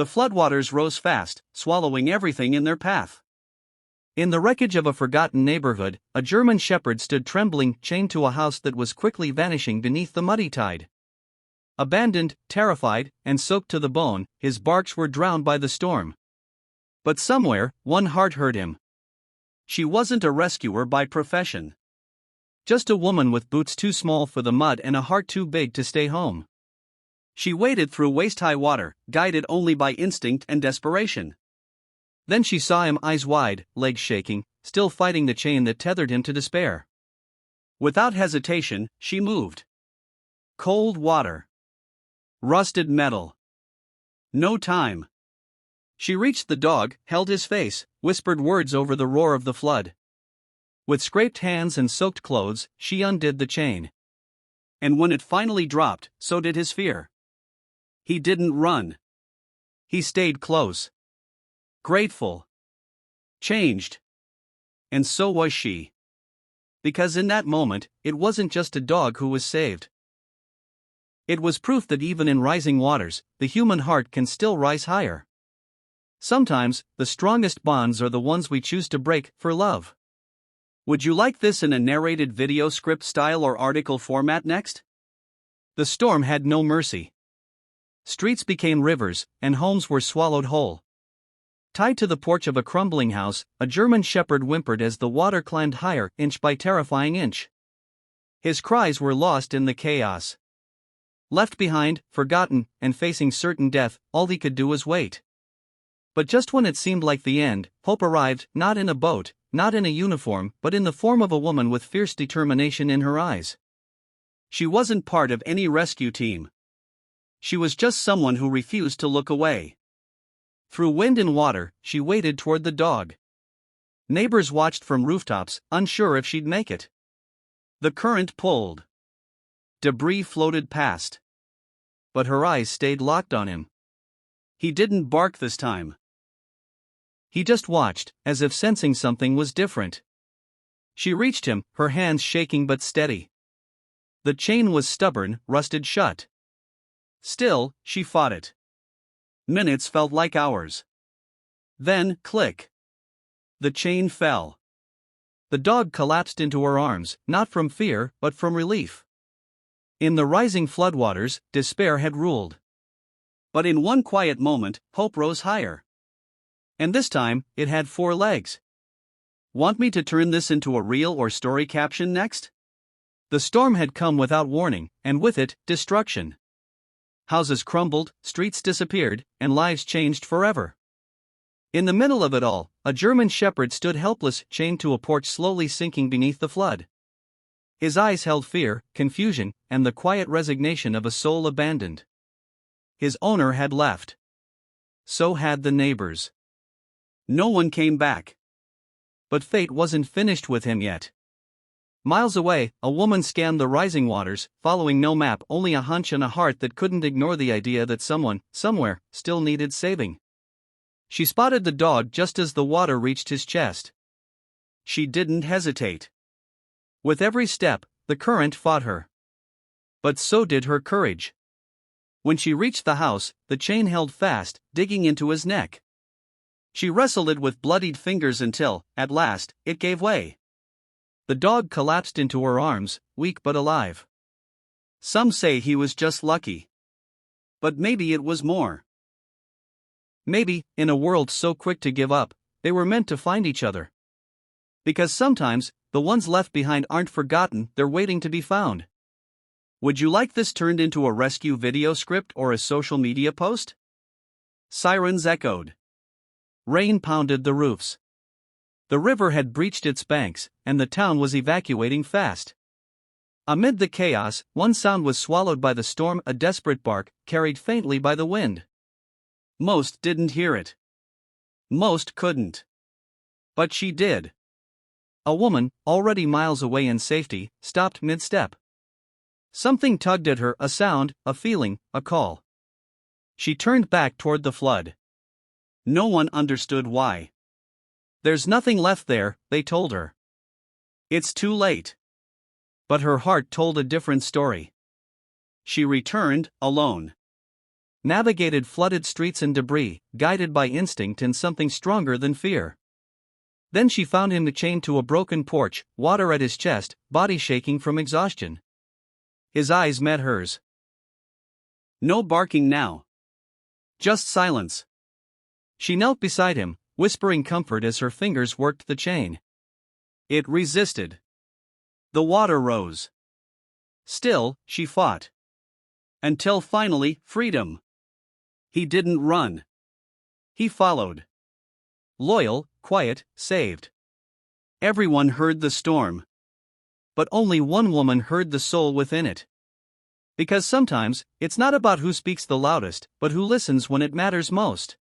The floodwaters rose fast, swallowing everything in their path. In the wreckage of a forgotten neighborhood, a German shepherd stood trembling, chained to a house that was quickly vanishing beneath the muddy tide. Abandoned, terrified, and soaked to the bone, his barks were drowned by the storm. But somewhere, one heart heard him. She wasn't a rescuer by profession. Just a woman with boots too small for the mud and a heart too big to stay home. She waded through waist-high water, guided only by instinct and desperation. Then she saw him, eyes wide, legs shaking, still fighting the chain that tethered him to despair. Without hesitation, she moved. Cold water. Rusted metal. No time. She reached the dog, held his face, whispered words over the roar of the flood. With scraped hands and soaked clothes, she undid the chain. And when it finally dropped, so did his fear. He didn't run. He stayed close. Grateful. Changed. And so was she. Because in that moment, it wasn't just a dog who was saved. It was proof that even in rising waters, the human heart can still rise higher. Sometimes, the strongest bonds are the ones we choose to break for love. Would you like this in a narrated video script style or article format next? The storm had no mercy. Streets became rivers, and homes were swallowed whole. Tied to the porch of a crumbling house, a German shepherd whimpered as the water climbed higher, inch by terrifying inch. His cries were lost in the chaos. Left behind, forgotten, and facing certain death, all he could do was wait. But just when it seemed like the end, hope arrived, not in a boat, not in a uniform, but in the form of a woman with fierce determination in her eyes. She wasn't part of any rescue team. She was just someone who refused to look away. Through wind and water, she waded toward the dog. Neighbors watched from rooftops, unsure if she'd make it. The current pulled. Debris floated past. But her eyes stayed locked on him. He didn't bark this time. He just watched, as if sensing something was different. She reached him, her hands shaking but steady. The chain was stubborn, rusted shut. Still, she fought it. Minutes felt like hours. Then, click. The chain fell. The dog collapsed into her arms, not from fear, but from relief. In the rising floodwaters, despair had ruled. But in one quiet moment, hope rose higher. And this time, it had 4 legs. Want me to turn this into a reel or story caption next? The storm had come without warning, and with it, destruction. Houses crumbled, streets disappeared, and lives changed forever. In the middle of it all, a German shepherd stood helpless, chained to a porch slowly sinking beneath the flood. His eyes held fear, confusion, and the quiet resignation of a soul abandoned. His owner had left. So had the neighbors. No one came back. But fate wasn't finished with him yet. Miles away, a woman scanned the rising waters, following no map, only a hunch and a heart that couldn't ignore the idea that someone, somewhere, still needed saving. She spotted the dog just as the water reached his chest. She didn't hesitate. With every step, the current fought her. But so did her courage. When she reached the house, the chain held fast, digging into his neck. She wrestled it with bloodied fingers until, at last, it gave way. The dog collapsed into her arms, weak but alive. Some say he was just lucky. But maybe it was more. Maybe, in a world so quick to give up, they were meant to find each other. Because sometimes, the ones left behind aren't forgotten, they're waiting to be found. Would you like this turned into a rescue video script or a social media post? Sirens echoed. Rain pounded the roofs. The river had breached its banks, and the town was evacuating fast. Amid the chaos, one sound was swallowed by the storm, a desperate bark, carried faintly by the wind. Most didn't hear it. Most couldn't. But she did. A woman, already miles away in safety, stopped mid-step. Something tugged at her, a sound, a feeling, a call. She turned back toward the flood. No one understood why. There's nothing left there, they told her. It's too late. But her heart told a different story. She returned, alone. navigated flooded streets and debris, guided by instinct and something stronger than fear. Then she found him chained to a broken porch, water at his chest, body shaking from exhaustion. His eyes met hers. No barking now. Just silence. She knelt beside him, whispering comfort as her fingers worked the chain. It resisted. The water rose. Still, she fought. Until finally, freedom. He didn't run. He followed. Loyal, quiet, saved. Everyone heard the storm. But only one woman heard the soul within it. Because sometimes, it's not about who speaks the loudest, but who listens when it matters most.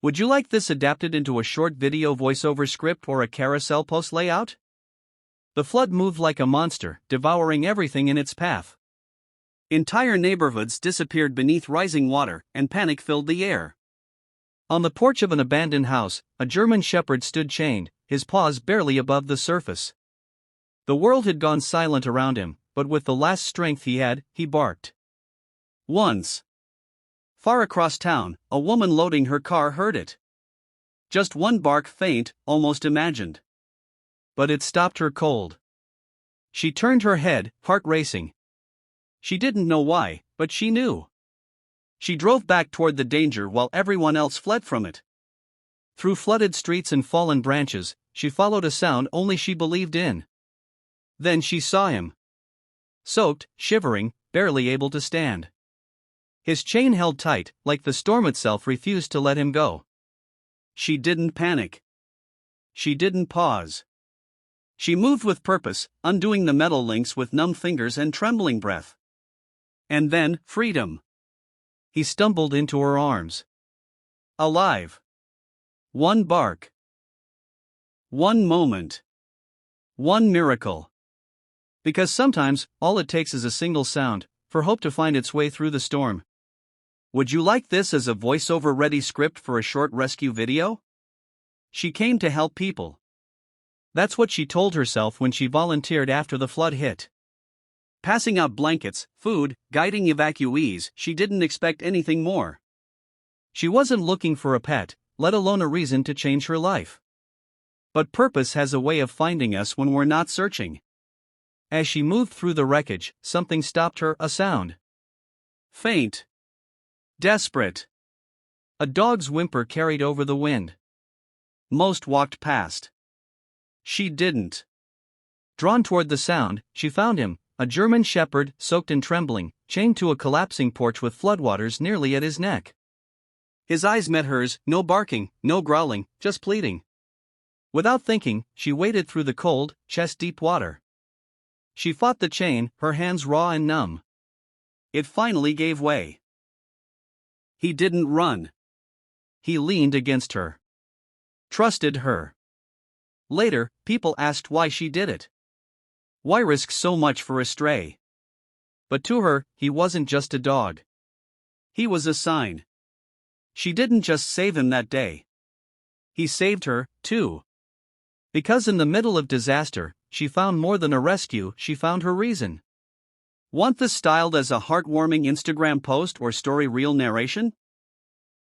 Would you like this adapted into a short video voiceover script or a carousel post layout? The flood moved like a monster, devouring everything in its path. Entire neighborhoods disappeared beneath rising water, and panic filled the air. On the porch of an abandoned house, a German shepherd stood chained, his paws barely above the surface. The world had gone silent around him, but with the last strength he had, he barked. Once. Far across town, a woman loading her car heard it. Just one bark, faint, almost imagined. But it stopped her cold. She turned her head, heart racing. She didn't know why, but she knew. She drove back toward the danger while everyone else fled from it. Through flooded streets and fallen branches, she followed a sound only she believed in. Then she saw him. Soaked, shivering, barely able to stand. His chain held tight, like the storm itself refused to let him go. She didn't panic. She didn't pause. She moved with purpose, undoing the metal links with numb fingers and trembling breath. And then, freedom. He stumbled into her arms. Alive. One bark. One moment. One miracle. Because sometimes, all it takes is a single sound, for hope to find its way through the storm. Would you like this as a voiceover-ready script for a short rescue video? She came to help people. That's what she told herself when she volunteered after the flood hit. Passing out blankets, food, guiding evacuees, she didn't expect anything more. She wasn't looking for a pet, let alone a reason to change her life. But purpose has a way of finding us when we're not searching. As she moved through the wreckage, something stopped her, a sound. Faint. Desperate. A dog's whimper carried over the wind. Most walked past. She didn't. Drawn toward the sound, she found him, a German shepherd, soaked and trembling, chained to a collapsing porch with floodwaters nearly at his neck. His eyes met hers, no barking, no growling, just pleading. Without thinking, she waded through the cold, chest-deep water. She fought the chain, her hands raw and numb. It finally gave way. He didn't run. He leaned against her. Trusted her. Later, people asked why she did it. Why risk so much for a stray? But to her, he wasn't just a dog. He was a sign. She didn't just save him that day. He saved her, too. Because in the middle of disaster, she found more than a rescue, she found her reason. Want this styled as a heartwarming Instagram post or story reel narration?